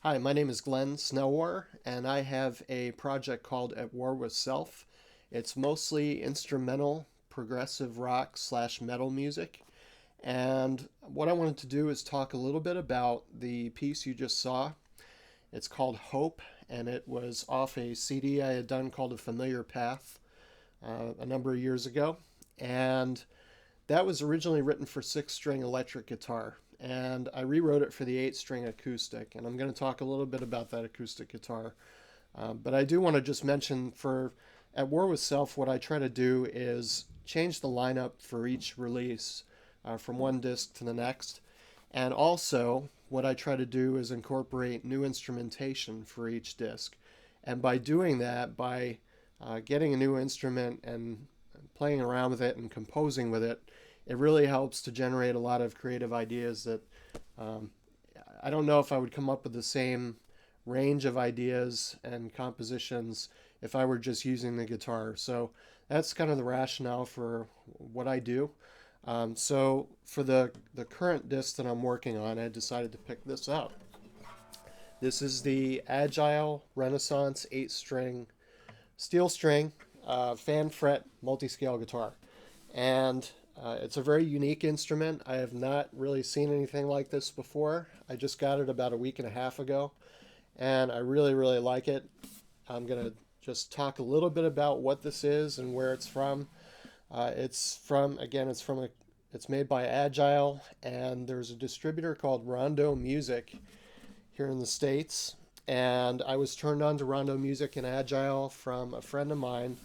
Hi, my name is Glenn Snelwar, and I have a project called At War with Self. It's mostly instrumental, progressive rock slash metal music. And what I wanted to do is talk a little bit about the piece you just saw. It's called Hope, and it was off a CD I had done called A Familiar Path a number of years ago. And that was originally written for six-string electric guitar, and I rewrote it for the eight-string acoustic, and I'm going to talk a little bit about that acoustic guitar. But I do want to just mention for At War with Self, what I try to do is change the lineup for each release from one disc to the next. And also, what I try to do is incorporate new instrumentation for each disc. And by doing that, by getting a new instrument and playing around with it and composing with it, it really helps to generate a lot of creative ideas that um, I don't know if I would come up with the same range of ideas and compositions if I were just using the guitar. So that's kind of the rationale for what I do. So for the current disc that I'm working on, I decided to pick this up. This is the Agile Renaissance 8-string steel string fan fret multi-scale guitar. And it's a very unique instrument. I have not really seen anything like this before. I just got it about a week and a half ago, and I really, really like it. I'm going to just talk a little bit about what this is and where it's from. It's made by Agile, and there's a distributor called Rondo Music here in the States. And I was turned on to Rondo Music and Agile from a friend of mine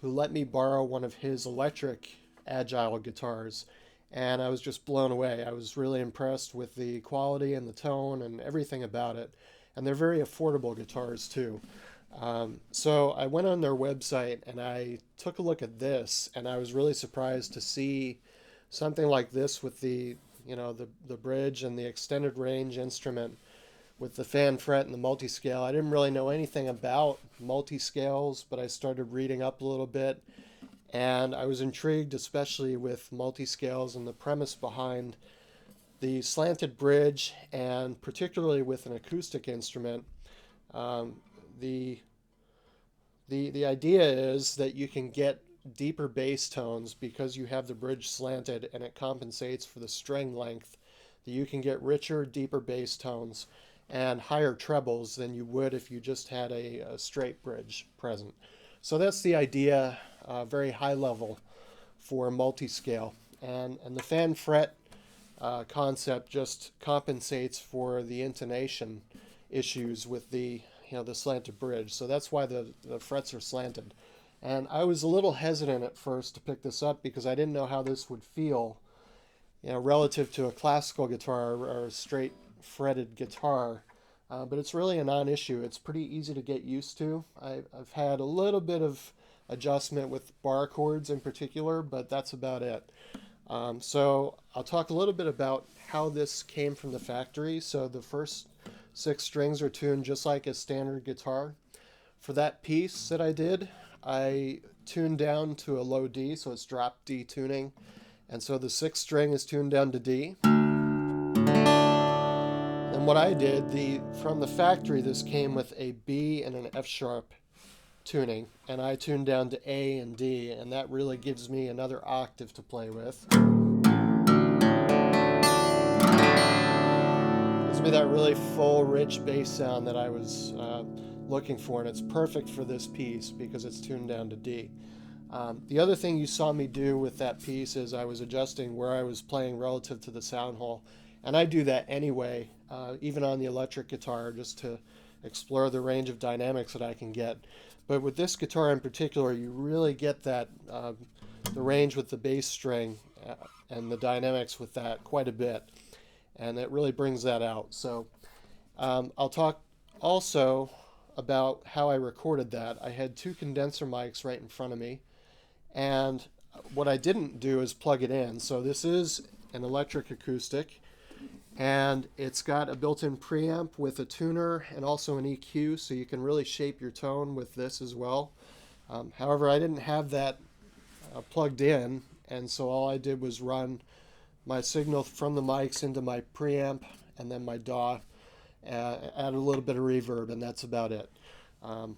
who let me borrow one of his electric Agile guitars. And I was just blown away. I was really impressed with the quality and the tone and everything about it. And they're very affordable guitars too. So I went on their website and I took a look at this, and I was really surprised to see something like this with the bridge and the extended range instrument with the fan fret and the multiscale. I didn't really know anything about multiscales, but I started reading up a little bit, and I was intrigued especially with multiscales and the premise behind the slanted bridge, and particularly with an acoustic instrument. Um, the the idea is that you can get deeper bass tones because you have the bridge slanted and it compensates for the string length, that you can get richer, deeper bass tones and higher trebles than you would if you just had a straight bridge present. So that's the idea, very high level for multi-scale. And the fan fret concept just compensates for the intonation issues with the slanted bridge. So that's why the frets are slanted. And I was a little hesitant at first to pick this up because I didn't know how this would feel, relative to a classical guitar or a straight fretted guitar. But it's really a non-issue. It's pretty easy to get used to. I've had a little bit of adjustment with bar chords in particular, but that's about it. So I'll talk a little bit about how this came from the factory. So the first six strings are tuned just like a standard guitar. For that piece that I did, I tuned down to a low D, so it's drop D tuning. And so the sixth string is tuned down to D. And what I did, from the factory, this came with a B and an F sharp tuning, and I tuned down to A and D, and that really gives me another octave to play with. Gives me that really full, rich bass sound that I was looking for, and it's perfect for this piece because it's tuned down to D. The other thing you saw me do with that piece is I was adjusting where I was playing relative to the sound hole, and I do that anyway, even on the electric guitar, just to explore the range of dynamics that I can get. But with this guitar in particular, you really get that the range with the bass string and the dynamics with that quite a bit, and it really brings that out. So I'll talk also about how I recorded that. I had two condenser mics right in front of me, and what I didn't do is plug it in. So this is an electric acoustic, and it's got a built-in preamp with a tuner and also an EQ, so you can really shape your tone with this as well. However, I didn't have that plugged in, and so all I did was run my signal from the mics into my preamp and then my DAW, add a little bit of reverb, and that's about it. Um,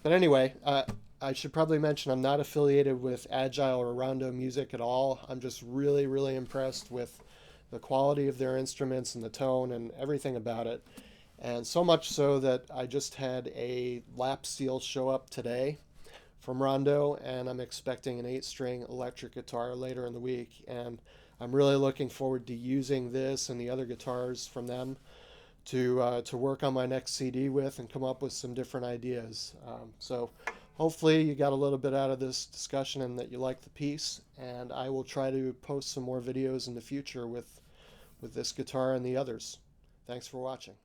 but anyway, I should probably mention I'm not affiliated with Agile or Rondo Music at all. I'm just really, really impressed with the quality of their instruments and the tone and everything about it. And so much so that I just had a lap steel show up today from Rondo, and I'm expecting an 8-string electric guitar later in the week. And I'm really looking forward to using this and the other guitars from them to work on my next CD with and come up with some different ideas. So hopefully you got a little bit out of this discussion and that you like the piece. And I will try to post some more videos in the future with this guitar and the others. Thanks for watching.